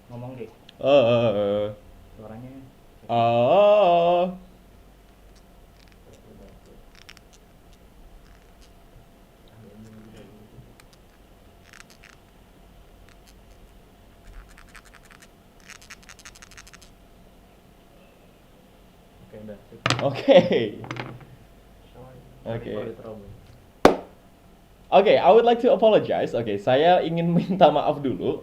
Ngomong deh, Eh, suaranya kecil. oh, Oke, udah sip. oke, Sorry for oke. the trouble. Oke, I would like to apologize. Oke, saya ingin minta maaf dulu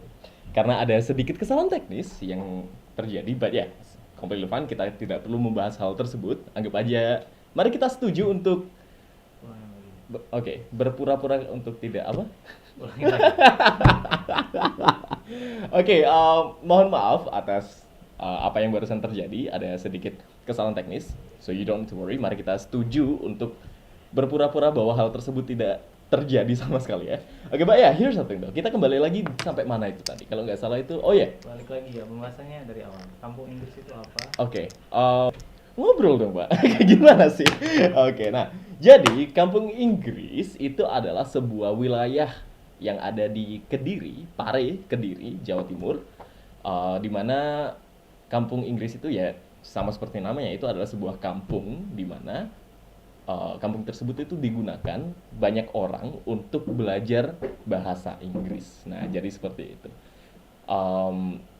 karena ada sedikit kesalahan teknis yang terjadi. But ya, completely fine. Kita tidak perlu membahas hal tersebut. Anggap aja, mari kita setuju untuk Ulangin lagi. oke, berpura-pura untuk tidak apa? Ulangin lagi. Oke, mohon maaf atas apa yang barusan terjadi. Ada sedikit kesalahan teknis. So you don't worry. Mari kita setuju untuk berpura-pura bahwa hal tersebut tidak terjadi sama sekali ya. Oke, Mbak ya, here's something though. Kita kembali lagi sampai mana itu tadi? Kalau nggak salah itu, oh ya, Balik lagi ya, pembahasannya dari awal. Kampung Inggris itu apa? oke. Ngobrol dong, Mbak. Gimana sih? Oke, nah, jadi Kampung Inggris itu adalah sebuah wilayah yang ada di Kediri, Pare, Kediri, Jawa Timur. Di mana Kampung Inggris itu ya sama seperti namanya, itu adalah sebuah kampung di mana kampung tersebut itu digunakan banyak orang untuk belajar bahasa Inggris. Nah, jadi seperti itu.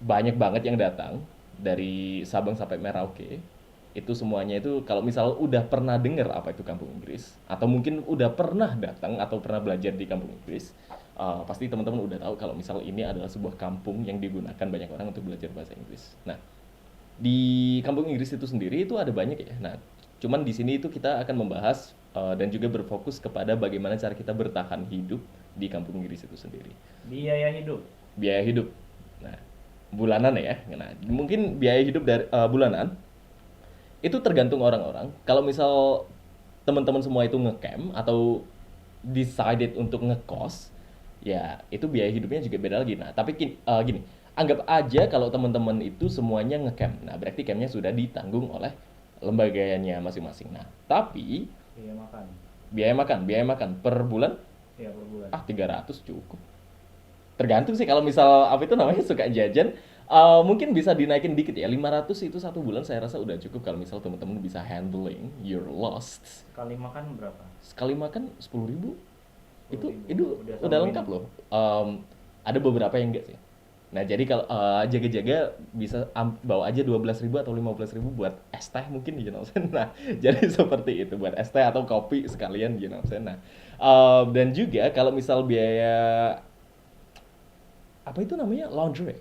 Banyak banget yang datang dari Sabang sampai Merauke. Itu semuanya itu kalau misal udah pernah dengar apa itu kampung Inggris atau mungkin udah pernah datang atau pernah belajar di kampung Inggris, pasti teman-teman udah tahu kalau misal ini adalah sebuah kampung yang digunakan banyak orang untuk belajar bahasa Inggris. Nah, di kampung Inggris itu sendiri itu ada banyak ya. Nah, cuman di sini itu kita akan membahas dan juga berfokus kepada bagaimana cara kita bertahan hidup di kampung Inggris itu sendiri. Biaya hidup. Biaya hidup. Nah, bulanan ya. Nah, mungkin biaya hidup dari bulanan itu tergantung orang-orang. Kalau misal teman-teman semua itu ngecamp atau decided untuk ngekos, ya itu biaya hidupnya juga beda lagi. Nah, tapi gini, anggap aja kalau teman-teman itu semuanya ngecamp. Nah, berarti campnya sudah ditanggung oleh lembaganya masing-masing. Nah, tapi Biaya makan. biaya makan per bulan Ya, per bulan. 300 cukup. Tergantung sih kalau misal apa itu namanya suka jajan, mungkin bisa dinaikin dikit ya. 500 itu satu bulan saya rasa udah cukup kalau misal teman-teman bisa handling your lost. Sekali makan berapa? Sekali makan 10.000 Sepuluh itu ribu. itu Udah udah sama lengkap minum. loh. Ada beberapa yang enggak sih. Nah, jadi kalau jaga-jaga bisa bawa aja 12.000 atau 15.000 buat es teh mungkin you know. Nah, jadi seperti itu buat es teh atau kopi sekalian you know. Nah, dan juga kalau misal biaya apa itu namanya laundry.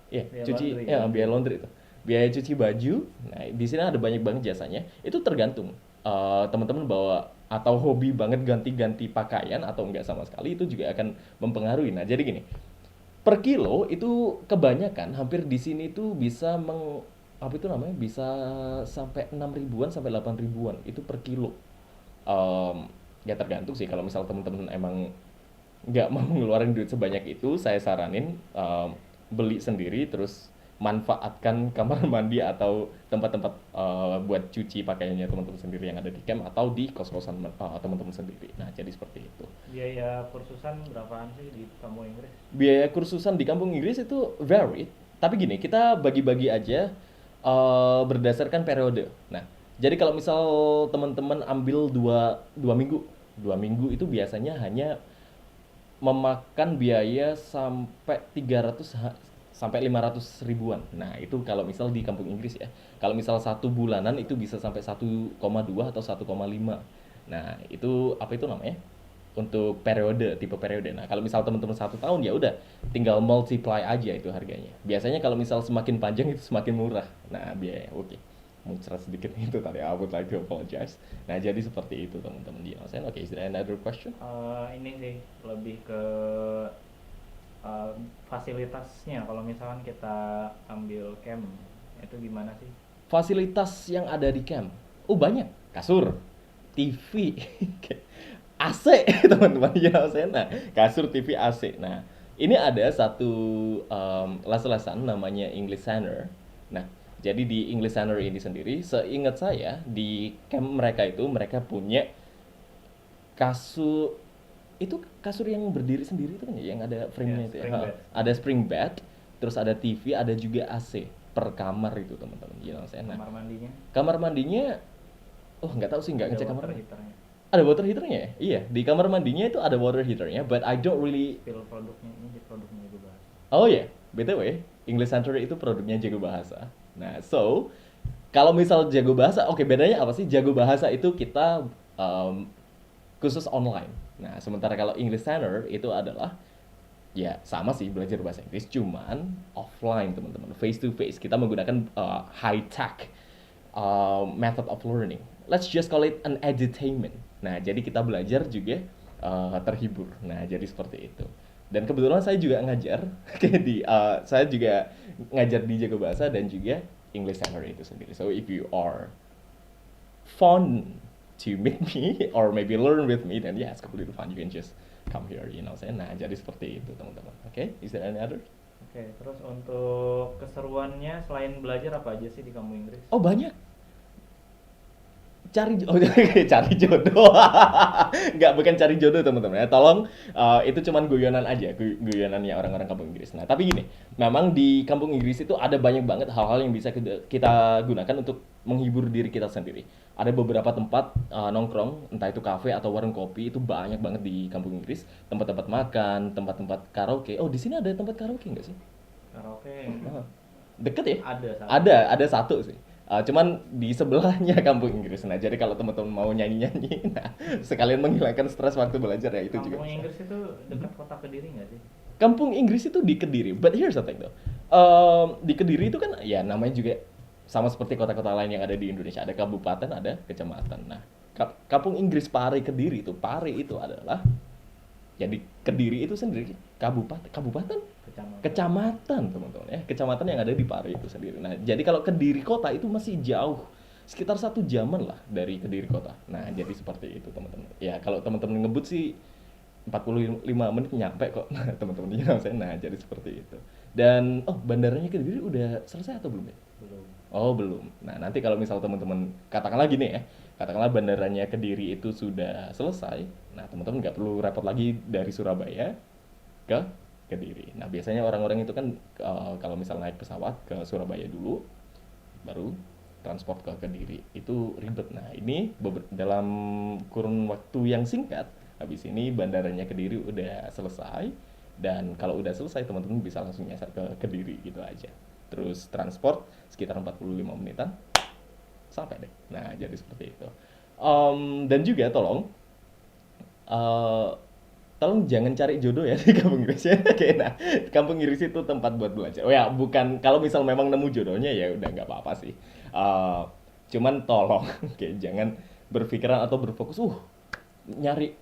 Iya, Biaya cuci laundry, ya laundry. biaya laundry itu. Biaya cuci baju. Nah, di sini ada banyak banget jasanya. Itu tergantung teman-teman bawa atau hobi banget ganti-ganti pakaian atau enggak sama sekali itu juga akan mempengaruhi. Nah, jadi gini, per kilo itu kebanyakan hampir di sini tuh bisa apa itu namanya? Bisa sampai 6 ribuan sampai 8 ribuan itu per kilo. Ya tergantung sih kalau misal teman-teman emang nggak mau ngeluarin duit sebanyak itu, saya saranin beli sendiri terus manfaatkan kamar mandi atau tempat-tempat buat cuci pakaiannya teman-teman sendiri yang ada di camp atau di kos-kosan teman-teman sendiri. Nah, jadi seperti itu. Biaya kursusan berapaan sih di kampung Inggris? Biaya kursusan di kampung Inggris itu varied, tapi gini, kita bagi-bagi aja berdasarkan periode. Nah, jadi kalau misal teman-teman ambil dua minggu, 2 minggu itu biasanya hanya memakan biaya sampai 300 sampai 500 ribuan. Nah, itu kalau misal di kampung Inggris ya. Kalau misal satu bulanan itu bisa sampai 1,2 atau 1,5. Nah, itu apa itu namanya? Untuk periode, tipe periode. Nah, kalau misal teman-teman 1 tahun ya udah tinggal multiply aja itu harganya. Biasanya kalau misal semakin panjang itu semakin murah. Nah, biaya oke. Muncrat sedikit itu tadi. I would like to apologize. Nah, jadi seperti itu teman-teman di Oke, okay, is there another question? Ini sih lebih ke eh, fasilitasnya. Kalau misalkan kita ambil camp, itu gimana sih? Fasilitas yang ada di camp. Oh, banyak. Kasur, TV, AC, teman-teman. Ya, saya nah, kasur, TV, AC. Nah, ini ada satu les-lesan namanya English Center. Nah, jadi di English Center ini sendiri, seingat saya di camp mereka itu mereka punya kasur, itu kasur yang berdiri sendiri itu kan ya, yang ada Ya, frame-nya itu ya. spring bed. Ada spring bed, terus ada TV, ada juga AC per kamar itu teman-teman. Nah, Kamar mandinya kamar mandinya, oh nggak tahu sih, nggak ada ngecek kamar water mandi. heaternya. Ada water heaternya ya? Iya, di kamar mandinya itu ada water heaternya, but I don't really. Spill produknya ini di produknya juga. Oh ya, BTW, English Center itu produknya Jago Bahasa. Nah, so kalau misal Jago Bahasa, oke, bedanya apa sih? Jago Bahasa itu kita khusus online. Nah, sementara kalau English Center itu adalah ya sama sih belajar bahasa Inggris, cuman offline teman-teman, face to face. Kita menggunakan high tech method of learning. Let's just call it an edutainment. Nah, jadi kita belajar juga terhibur. Nah, jadi seperti itu. Dan kebetulan saya juga ngajar saya juga ngajar di Jago Bahasa dan juga English Center itu sendiri. So if you are fun to meet me or maybe learn with me, then yeah, it's completely fine. You can just come here, saya. Nah, jadi seperti itu teman-teman. Oke, is there any other? Oke, terus untuk keseruannya selain belajar apa aja sih di kampung Inggris? Oh, banyak. Cari jodoh. Nggak, bukan cari jodoh teman-teman ya. Tolong, itu cuman guyonan aja, guyonannya orang-orang kampung Inggris. Nah, tapi gini, memang di kampung Inggris itu ada banyak banget hal-hal yang bisa kita gunakan untuk menghibur diri kita sendiri. Ada beberapa tempat nongkrong, entah itu kafe atau warung kopi, itu banyak banget di kampung Inggris. Tempat-tempat makan, tempat-tempat karaoke. Oh, di sini ada tempat karaoke nggak sih? Karaoke Deket ya? ada satu. Ada satu sih. Cuman di sebelahnya kampung Inggris. Nah, jadi kalau teman-teman mau nyanyi-nyanyi, nah, sekalian menghilangkan stres waktu belajar ya itu juga Kampung bisa. Inggris itu dekat kota Kediri nggak sih? Kampung Inggris itu di Kediri. But here's the thing though. Di Kediri itu kan ya namanya juga sama seperti kota-kota lain yang ada di Indonesia. Ada kabupaten, ada kecamatan. Nah, Kampung Inggris Pare Kediri itu, Pare itu adalah jadi Kediri itu sendiri kabupaten kecamatan teman-teman ya, kecamatan yang ada di Pare itu sendiri. Nah, jadi kalau Kediri kota itu masih jauh, sekitar 1 jaman lah dari Kediri kota. Nah, jadi seperti itu teman-teman ya. Kalau teman-teman ngebut sih 45 menit nyampe kok. Nah, teman-teman saya. Nah, jadi seperti itu. Dan bandaranya Kediri udah selesai atau belum ya? Belum. Oh, belum. Nah, nanti kalau misal teman-teman katakanlah gini ya, katakanlah bandaranya Kediri itu sudah selesai, nah teman-teman nggak perlu repot lagi dari Surabaya ke Kediri. Nah, biasanya orang-orang itu kan kalau misal naik pesawat ke Surabaya dulu, baru transport ke Kediri. Itu ribet. Nah, ini dalam kurun waktu yang singkat, habis ini bandaranya Kediri udah selesai, dan kalau udah selesai teman-teman bisa langsung nyasar ke Kediri gitu aja. Terus transport sekitar 45 menitan sampai deh. Nah, jadi seperti itu. Dan juga uh, tolong jangan cari jodoh ya di kampung Inggris ya. Kayak nah, kampung Inggris itu tempat buat belajar. Oh ya, bukan, kalau misal memang nemu jodohnya ya udah nggak apa-apa sih. Cuman tolong kayak jangan berpikiran atau berfokus nyari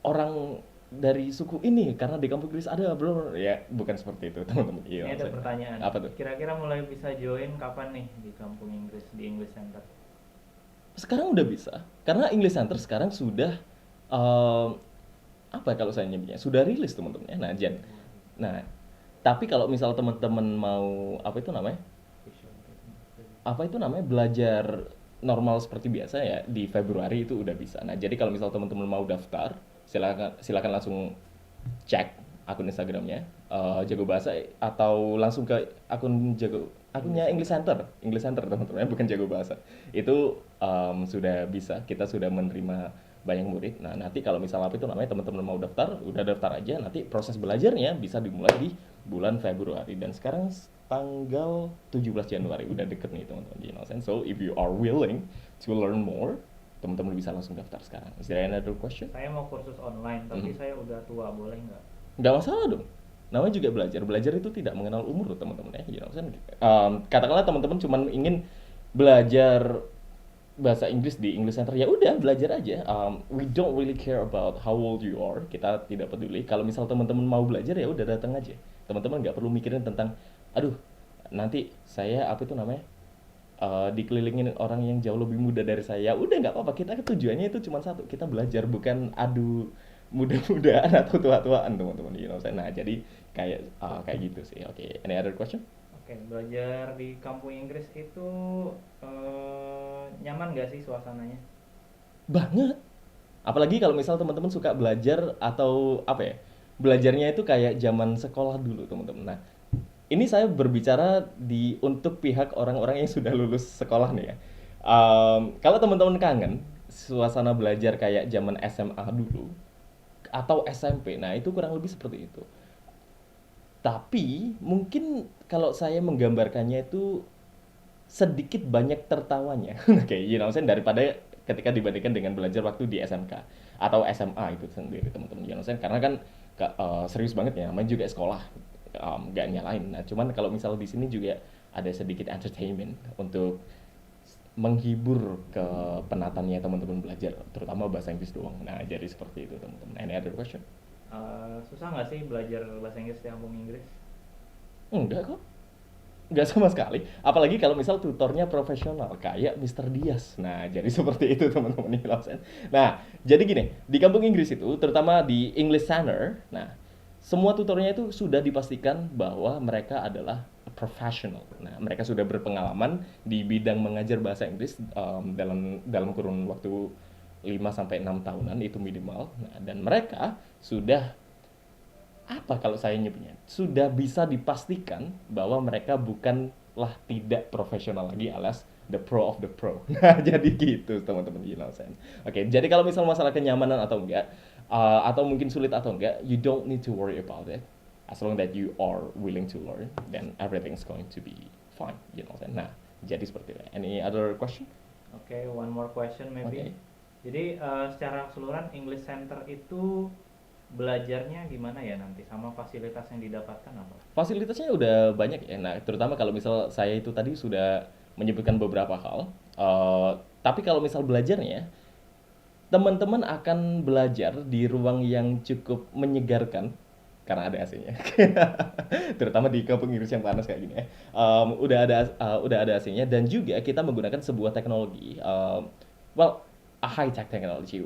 orang dari suku ini karena di kampung Inggris ada belum ya, bukan seperti itu teman-teman. Iya, Ini ada pertanyaan. apa tuh? Kira-kira mulai bisa join kapan nih di kampung Inggris di English Center? Sekarang udah bisa karena English Center sekarang sudah apa ya kalau saya nyebutnya, sudah rilis teman-teman ya. Nah, tapi kalau misal teman-teman mau apa itu namanya belajar normal seperti biasa ya, di Februari itu udah bisa. Nah, jadi kalau misal teman-teman mau daftar, silakan langsung cek akun Instagramnya Jago Bahasa, atau langsung ke akunnya English Center teman-teman ya, bukan Jago Bahasa. Itu sudah bisa, kita sudah menerima banyak murid. Nah, nanti kalau misalnya apa itu namanya teman-teman mau daftar, udah daftar aja. Nanti proses belajarnya bisa dimulai di bulan Februari, dan sekarang tanggal 17 Januari udah deket nih teman-teman. So if you are willing to learn more, teman-teman bisa langsung daftar sekarang. Is there another question? Saya mau kursus online, tapi saya udah tua, boleh nggak? Nggak masalah dong. Namanya juga belajar itu tidak mengenal umur loh teman-teman ya. Katakanlah teman-teman cuma ingin belajar bahasa Inggris di English Center, ya udah belajar aja. We don't really care about how old you are. Kita tidak peduli. Kalau misal teman-teman mau belajar, ya udah datang aja. Teman-teman nggak perlu mikirin tentang, aduh, nanti saya dikelilingin orang yang jauh lebih muda dari saya. Udah nggak apa-apa. Kita tujuannya itu cuma satu, kita belajar, bukan adu muda-mudaan atau tua-tuaan teman-teman. Nah, jadi kayak gitu sih. Oke, any other question? Oke, belajar di kampung Inggris itu nyaman nggak sih suasananya? Banget. Apalagi kalau misal teman-teman suka belajar atau apa ya, belajarnya itu kayak zaman sekolah dulu teman-teman. Nah, ini saya berbicara untuk pihak orang-orang yang sudah lulus sekolah nih ya. Kalau teman-teman kangen suasana belajar kayak zaman SMA dulu atau SMP, nah itu kurang lebih seperti itu. Tapi mungkin kalau saya menggambarkannya itu sedikit banyak tertawanya. Oke, saya daripada ketika dibandingkan dengan belajar waktu di SMK atau SMA itu sendiri teman-teman. Saya karena kan serius banget ya, namanya juga sekolah, nggak nyalain. Nah, cuman kalau misal di sini juga ada sedikit entertainment untuk menghibur ke penatannya teman-teman belajar, terutama bahasa Inggris doang. Nah, jadi seperti itu teman-teman. Any other question? Susah nggak sih belajar bahasa Inggris di kampung Inggris? Enggak kok. Nggak sama sekali. Apalagi kalau misal tutornya profesional kayak Mr. Diaz. Nah, jadi seperti itu teman-teman Nielsen. Nah, jadi gini, di kampung Inggris itu, terutama di English Center, nah, semua tutornya itu sudah dipastikan bahwa mereka adalah professional. Nah, mereka sudah berpengalaman di bidang mengajar bahasa Inggris dalam dalam kurun waktu 5 sampai 6 tahunan itu minimal. Nah, dan mereka sudah apa kalau saya nyebutnya sudah bisa dipastikan bahwa mereka bukanlah tidak profesional lagi alias the pro of the pro. Nah, jadi gitu teman-teman Yunausen. Oke, jadi kalau misal masalah kenyamanan atau enggak, atau mungkin sulit atau enggak, you don't need to worry about it. As long that you are willing to learn, then everything's going to be fine. Nah, jadi seperti itu. Any other question? Oke, one more question maybe. Okay. Jadi secara keseluruhan English Center itu belajarnya gimana ya nanti, sama fasilitas yang didapatkan apa? Fasilitasnya udah banyak ya. Nah, terutama kalau misal saya itu tadi sudah menyebutkan beberapa hal. Tapi kalau misal belajarnya, teman-teman akan belajar di ruang yang cukup menyegarkan karena ada AC-nya. Terutama di kampung Inggris yang panas kayak gini ya. Udah ada AC-nya dan juga kita menggunakan sebuah teknologi, a high tech technology.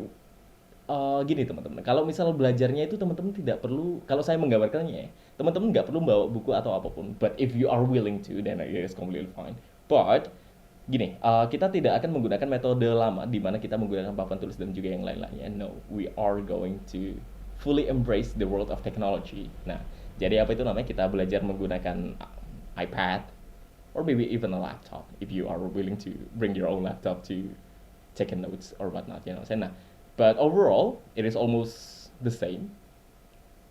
Gini teman-teman, kalau misal belajarnya itu teman-teman tidak perlu, kalau saya menggambarkannya ya, teman-teman nggak perlu bawa buku atau apapun. But if you are willing to, then I guess completely fine. But gini, kita tidak akan menggunakan metode lama di mana kita menggunakan papan tulis dan juga yang lain-lainnya. No, we are going to fully embrace the world of technology. Nah, jadi apa itu namanya? Kita belajar menggunakan iPad or maybe even a laptop if you are willing to bring your own laptop to take notes or whatnot. Nah, but overall, it is almost the same.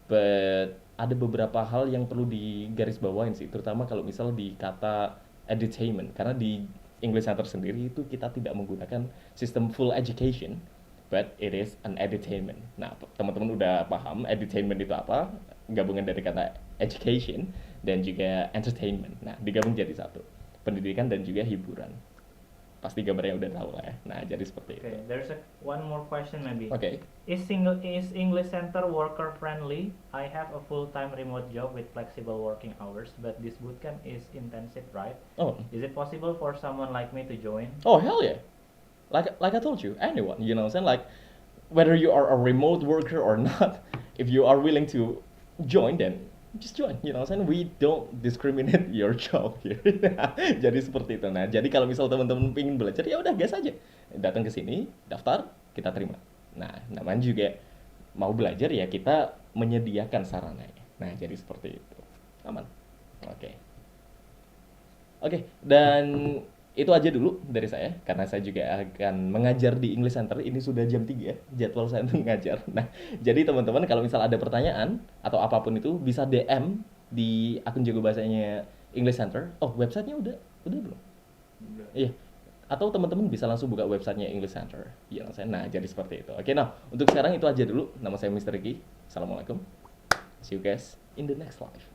But ada beberapa hal yang perlu digarisbawain sih, terutama kalau misal di kata edutainment. Karena di English Center sendiri itu kita tidak menggunakan sistem full education, but it is an edutainment. Nah, teman-teman udah paham edutainment itu apa? Gabungan dari kata education dan juga entertainment. Nah, digabung jadi satu. Pendidikan dan juga hiburan. Pasti gambarnya udah tahu lah ya. Nah, jadi seperti itu. Okay, there's one more question maybe. Okay. Is English Center worker friendly? I have a full-time remote job with flexible working hours, but this bootcamp is intensive, right? Oh. Is it possible for someone like me to join? Oh, hell yeah. Like I told you, anyone, like whether you are a remote worker or not, if you are willing to join, then just join, we don't discriminate your job here. Jadi seperti itu. Nah, jadi kalau misal teman-teman pengen belajar, ya udah gas aja. Datang ke sini, daftar, kita terima. Nah, namanya juga mau belajar ya kita menyediakan sarananya. Nah, jadi seperti itu. Aman. Oke. Oke, dan itu aja dulu dari saya, karena saya juga akan mengajar di English Center. Ini sudah jam 3, jadwal saya untuk mengajar. Nah, jadi teman-teman kalau misal ada pertanyaan atau apapun itu, bisa DM di akun jago bahasanya English Center. Oh, websitenya udah belum? Udah. Iya. Atau teman-teman bisa langsung buka websitenya English Center. Iya, nah jadi seperti itu. Oke, nah untuk sekarang itu aja dulu. Nama saya Mr. Ricky. Assalamualaikum. See you guys in the next live.